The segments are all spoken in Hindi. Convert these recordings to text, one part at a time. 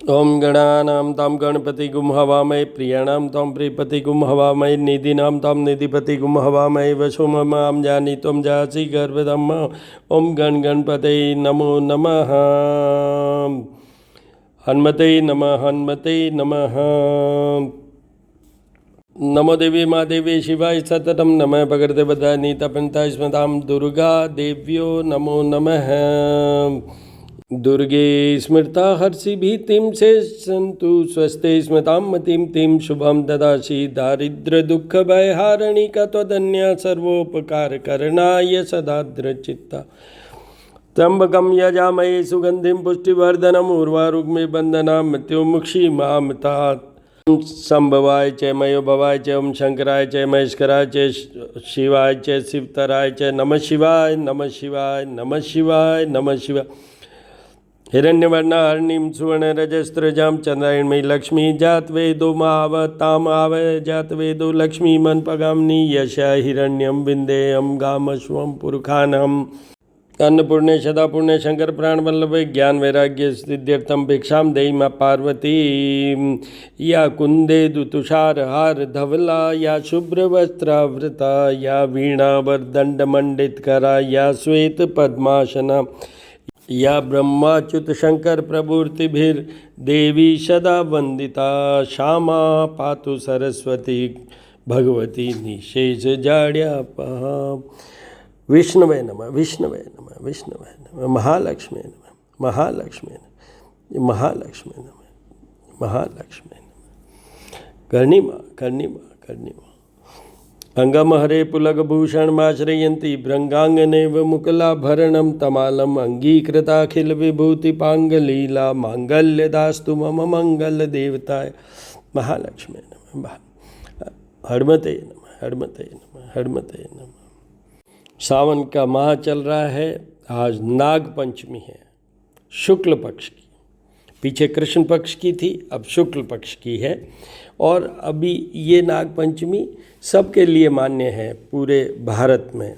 ओम गणानां तां गणपतिगुं हवामहे प्रियाणां तां प्रियपतिगुं हवामहे निधीनां तां निधिपतिगुं हवामहे वसुममां जानी त्वं जासि गर्भधम्मा। ओम गण गणपते नमो नमः। हनुमते नमः हनुमते नमः। नमो देवी महादेवी शिवाय सततं नमः भगवते वदानि तपन्ता स्मतां दुर्गा देव्यो नमो नमः। दुर्गे स्मृता हर्षि भीतिं से सन्तु स्वस्ते स्मतां मतिं तिं शुभं ददासि दारिद्र्य दुःख भयहारिणिका त्वदन्या सर्वोपकारकरणाय सदा दृढचित्ता। त्र्यंबकं यजामहे सुगन्धिं पुष्टिवर्धनम् उर्वारुकमिव बन्धनान् मृत्युमुक्षीमामृतात्। संभवाय च मयो भवाय च ओम शंकराय च महेश्वराय च शिवाय च शिवतराय च नमः शिवाय नमः शिवाय नमः शिवाय नमः शिवाय। हिरण्यवर्णाहरणीं सुवर्णरजस्त्रजां चन्द्रायणमयी लक्ष्मी जातवेदो मावतामाव जातवेदो लक्ष्मीमन्पगामिनी यशा हिरण्यं विन्देयं गामश्वं पुरुखानम्। अन्नपूर्णे सदापूर्णे शंकर प्राण वल्लभे ज्ञान वैराग्य सिद्ध्यर्थम भिक्षाम देहि मां पार्वती। या कुंदेदु तुषार हार धवला या शुभ्र वस्त्रावृता या वीणावरदंड मंडित करा या श्वेत पद्मासना या ब्रह्माच्युत शंकर प्रभुर्तिभिर देवी सदा वंदिता। श्यामा पातु सरस्वती भगवती निशेष जाड्यापहा। विष्णवे नमः विष्णवे नमः विष्णवे नमः महालक्ष्मी नमः महालक्ष्मी नमः महालक्ष्मी नमः महालक्ष्मी नमः। कर्णिमा कर्णिमा कर्णिमा अंगमहरे पुलकभूषणमाश्रयन्ती भृंगांगनेव मुकुलाभरणं तमालम् अंगीकृताखिल विभूतिपांगलीला मांगल्यदास्तु मम मंगल देवताय महालक्ष्मी नमः। हड़मते नमः हड़मते नमः हड़मते नमः। सावन का माह चल रहा है। आज नाग पंचमी है शुक्ल पक्ष की। पीछे कृष्ण पक्ष की थी, अब शुक्ल पक्ष की है। और अभी ये नाग पंचमी सबके लिए मान्य है पूरे भारत में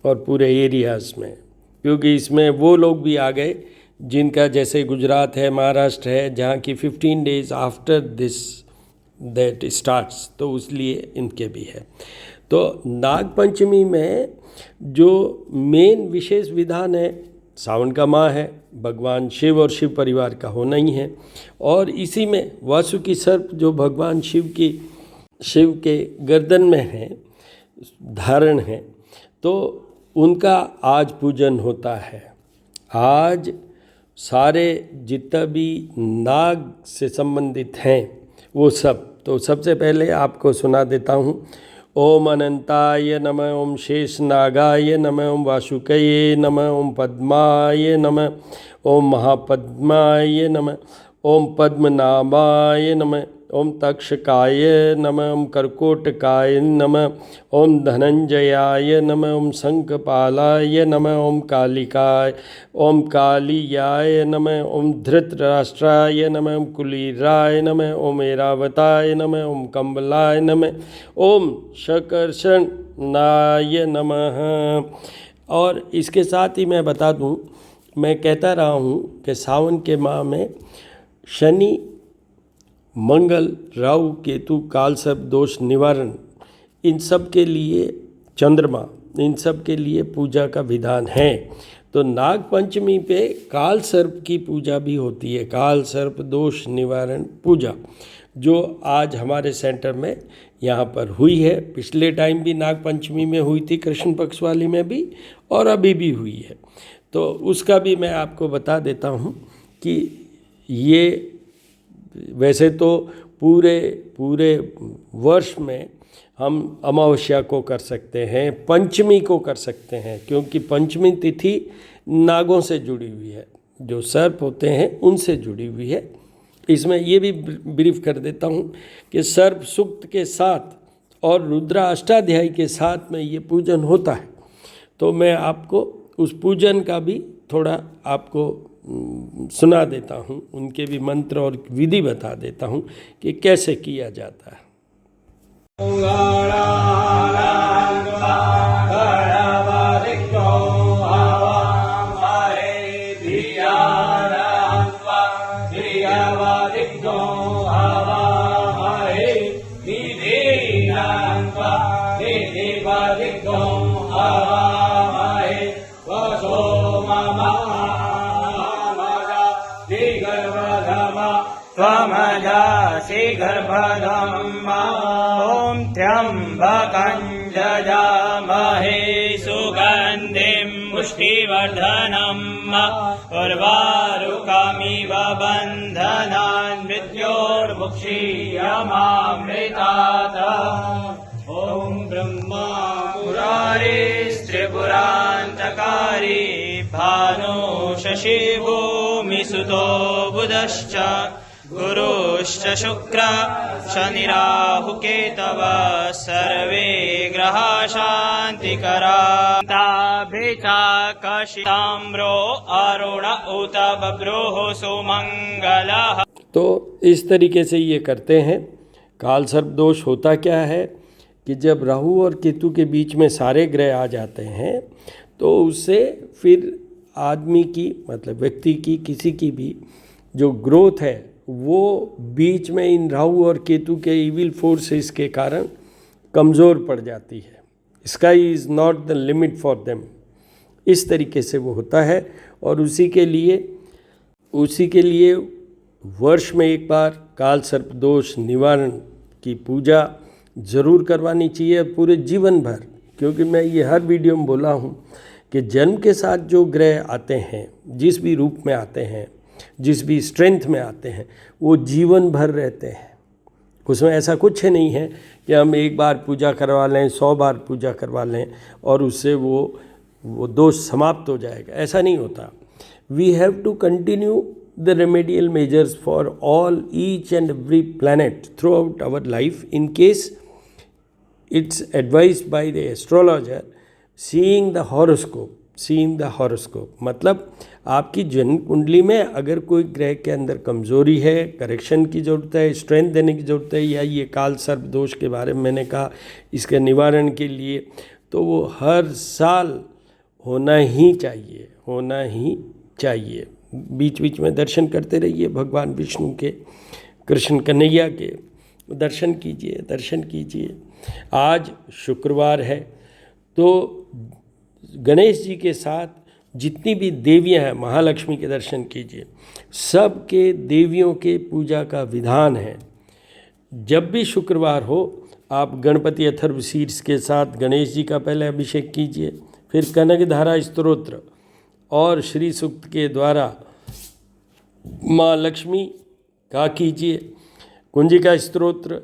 और पूरे एरियाज़ में, क्योंकि इसमें वो लोग भी आ गए जिनका जैसे गुजरात है महाराष्ट्र है जहाँ की 15 days after this that starts, तो इसलिए इनके भी है। तो नाग पंचमी में जो मेन विशेष विधान है, सावन का माह है, भगवान शिव और शिव परिवार का होना ही है। और इसी में वासुकी सर्प जो भगवान शिव के गर्दन में है धारण है, तो उनका आज पूजन होता है। आज सारे जितना भी नाग से संबंधित हैं वो सब, तो सबसे पहले आपको सुना देता हूँ। ओम अनंताय नमः ओम शेषनागाय नमः ओम वासुकये नमः ओम पद्माय नमः ओम महापद्माय नमः ओम पद्मनाभाय नमः ओम तक्षकाय नमः ओम कर्कोटकाय नमः ओम धनंजयाय नमः ओम शंखपालाय नमः ओम कालिकाय ओम कालियाय नमः ओम धृतराष्ट्राय नमः ओम कुलीराय नमः ओम ऐरावताय नमः ओम कंबलाय नमः ओम शकर्षणाय नमः। और इसके साथ ही मैं बता दूं, मैं कहता रहा हूं कि सावन के माह में शनि मंगल राहु केतु काल सर्प दोष निवारण, इन सब के लिए चंद्रमा, इन सब के लिए पूजा का विधान है। तो नाग पंचमी पे काल सर्प की पूजा भी होती है, काल सर्प दोष निवारण पूजा, जो आज हमारे सेंटर में यहाँ पर हुई है। पिछले टाइम भी नाग पंचमी में हुई थी, कृष्ण पक्ष वाली में भी, और अभी भी हुई है। तो उसका भी मैं आपको बता देता हूँ कि ये वैसे तो पूरे वर्ष में हम अमावस्या को कर सकते हैं, पंचमी को कर सकते हैं, क्योंकि पंचमी तिथि नागों से जुड़ी हुई है, जो सर्प होते हैं उनसे जुड़ी हुई है। इसमें ये भी ब्रीफ कर देता हूँ कि सर्प सूक्त के साथ और रुद्रा अष्टाध्यायी के साथ में ये पूजन होता है। तो मैं आपको उस पूजन का भी थोड़ा आपको सुना देता हूँ, उनके भी मंत्र और विधि बता देता हूँ कि कैसे किया जाता है। देवादिग्गो हवामहे विधिनान्त्वा देवादिग्गो हवामहे वसो ममामजा दिगर्भधमा त्वमजासि गर्भधम्मा ॐ त्र्यम्बकं जजामहे सुगन्धिं पुष्टिवर्धनम् उर्वारुकमिव बन्धनान् मृत्योर्मुक्षीयमामृतात् ॐ ब्रह्मा मुरारिस्त्रिपुरान्तकारी भानो शशि भूमिसुतो बुधश्च गुरुश्च शुक्र शनिराहुकेतव सर्वे ग्रहा शान्तिकरा ताभिचाकशिताम्रो अरुण उत बभ्रुः सुमङ्गलः। तो इस तरीके से ये करते हैं। काल सर्प दोष होता क्या है कि जब राहु और केतु के बीच में सारे ग्रह आ जाते हैं तो उससे फिर आदमी की मतलब व्यक्ति की किसी की भी जो ग्रोथ है वो बीच में इन राहु और केतु के इविल फोर्सेस के कारण कमज़ोर पड़ जाती है। Sky is not the limit for them. इस तरीके से वो होता है और उसी के लिए वर्ष में एक बार काल सर्प दोष निवारण की पूजा ज़रूर करवानी चाहिए पूरे जीवन भर। क्योंकि मैं ये हर वीडियो में बोला हूँ कि जन्म के साथ जो ग्रह आते हैं, जिस भी रूप में आते हैं, जिस भी स्ट्रेंथ में आते हैं, वो जीवन भर रहते हैं। उसमें ऐसा कुछ नहीं है कि हम एक बार पूजा करवा लें, 100 बार पूजा करवा लें और उससे वो दोष समाप्त हो जाएगा। ऐसा नहीं होता। We have to continue the remedial measures for all each and every planet throughout our life in case it's advised by the astrologer seeing the horoscope मतलब आपकी जन्म कुंडली में अगर कोई ग्रह के अंदर कमज़ोरी है, करेक्शन की ज़रूरत है, स्ट्रेंथ देने की ज़रूरत है, या ये काल सर्प दोष के बारे में मैंने कहा इसके निवारण के लिए, तो वो हर साल होना ही चाहिए। बीच बीच में दर्शन करते रहिए भगवान विष्णु के, कृष्ण कन्हैया के दर्शन कीजिए। आज शुक्रवार है तो गणेश जी के साथ जितनी भी देवियां हैं महालक्ष्मी के दर्शन कीजिए। सबके देवियों के पूजा का विधान है। जब भी शुक्रवार हो आप गणपति अथर्व शीर्ष के साथ गणेश जी का पहले अभिषेक कीजिए, फिर कनकधारा स्तोत्र और श्री सूक्त के द्वारा माँ लक्ष्मी का कीजिए, कुंजिका स्तोत्र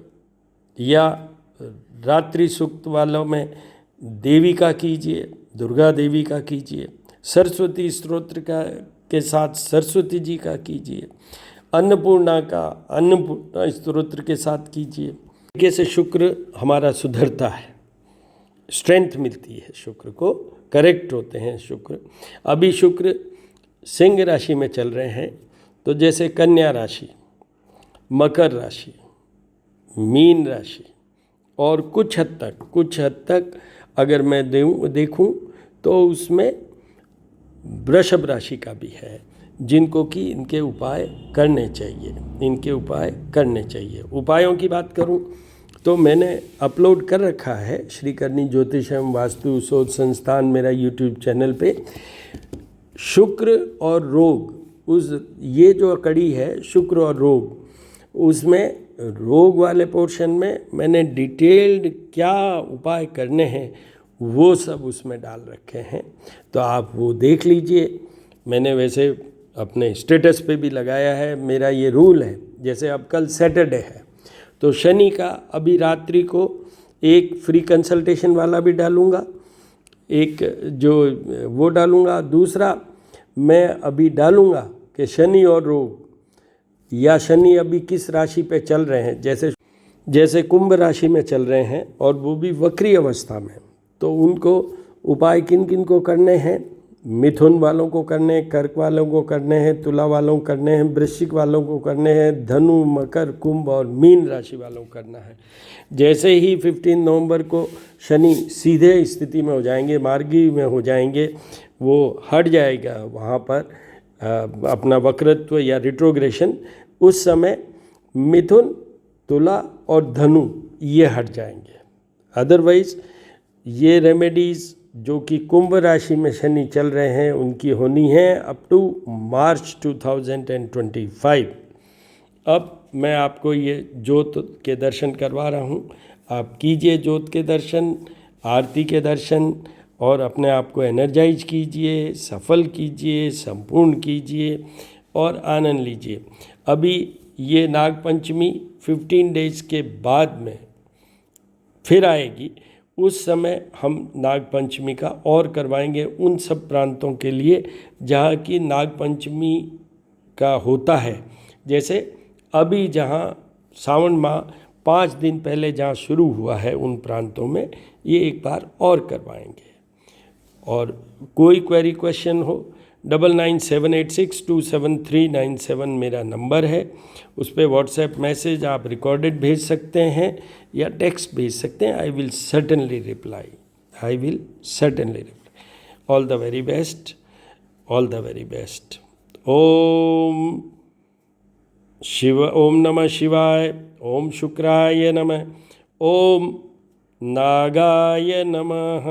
या रात्रि सूक्त वालों में देवी का कीजिए, दुर्गा देवी का कीजिए, सरस्वती स्तोत्र के साथ सरस्वती जी का कीजिए, अन्नपूर्णा स्तोत्र के साथ कीजिए। तरीके से शुक्र हमारा सुधरता है, स्ट्रेंथ मिलती है, शुक्र को करेक्ट होते हैं शुक्र। अभी शुक्र सिंह राशि में चल रहे हैं, तो जैसे कन्या राशि, मकर राशि, मीन राशि और कुछ हद तक अगर मैं देखूं तो उसमें वृषभ राशि का भी है, जिनको कि इनके उपाय करने चाहिए। उपायों की बात करूं तो मैंने अपलोड कर रखा है श्री करनी ज्योतिष एवं वास्तु शोध संस्थान मेरा यूट्यूब चैनल पे। शुक्र और रोग, ये जो कड़ी है शुक्र और रोग, उसमें रोग वाले पोर्शन में मैंने डिटेल्ड क्या उपाय करने हैं वो सब उसमें डाल रखे हैं, तो आप वो देख लीजिए। मैंने वैसे अपने स्टेटस पे भी लगाया है। मेरा ये रूल है, जैसे अब कल सैटरडे है तो शनि का अभी रात्रि को एक फ्री कंसल्टेशन वाला भी डालूँगा, एक जो वो डालूँगा। दूसरा मैं अभी डालूँगा कि शनि और रोग, या शनि अभी किस राशि पे चल रहे हैं, जैसे कुंभ राशि में चल रहे हैं और वो भी वक्री अवस्था में, तो उनको उपाय किन किन को करने हैं। मिथुन वालों को करने हैं, कर्क वालों को करने हैं, तुला वालों को करने हैं, वृश्चिक वालों को करने हैं, धनु, मकर, कुंभ और मीन राशि वालों को करना है। जैसे ही 15 नवंबर को शनि सीधे स्थिति में हो जाएंगे, मार्गी में हो जाएंगे, वो हट जाएगा वहाँ पर अपना वक्रत्व या रिट्रोग्रेशन, उस समय मिथुन, तुला और धनु ये हट जाएंगे। अदरवाइज ये रेमेडीज़ जो कि कुंभ राशि में शनि चल रहे हैं उनकी होनी है अप टू मार्च 2025। अब मैं आपको ये ज्योत के दर्शन करवा रहा हूँ। आप कीजिए ज्योत के दर्शन, आरती के दर्शन और अपने आप को एनर्जाइज कीजिए, सफल कीजिए, संपूर्ण कीजिए और आनंद लीजिए। अभी ये नागपंचमी 15 डेज के बाद में फिर आएगी। उस समय हम नागपंचमी का और करवाएंगे उन सब प्रांतों के लिए जहाँ की नागपंचमी का होता है। जैसे अभी जहाँ सावन माह 5 दिन पहले जहाँ शुरू हुआ है उन प्रांतों में ये एक बार और करवाएंगे। और कोई क्वेरी क्वेश्चन हो 9978627397 मेरा नंबर है। उस पर व्हाट्सएप मैसेज आप रिकॉर्डेड भेज सकते हैं या टेक्स्ट भेज सकते हैं। I will certainly reply. All the very best, all the very best. ओम नमः शिवाय, ओम शुक्राय नमः, ओम नागाय नमः।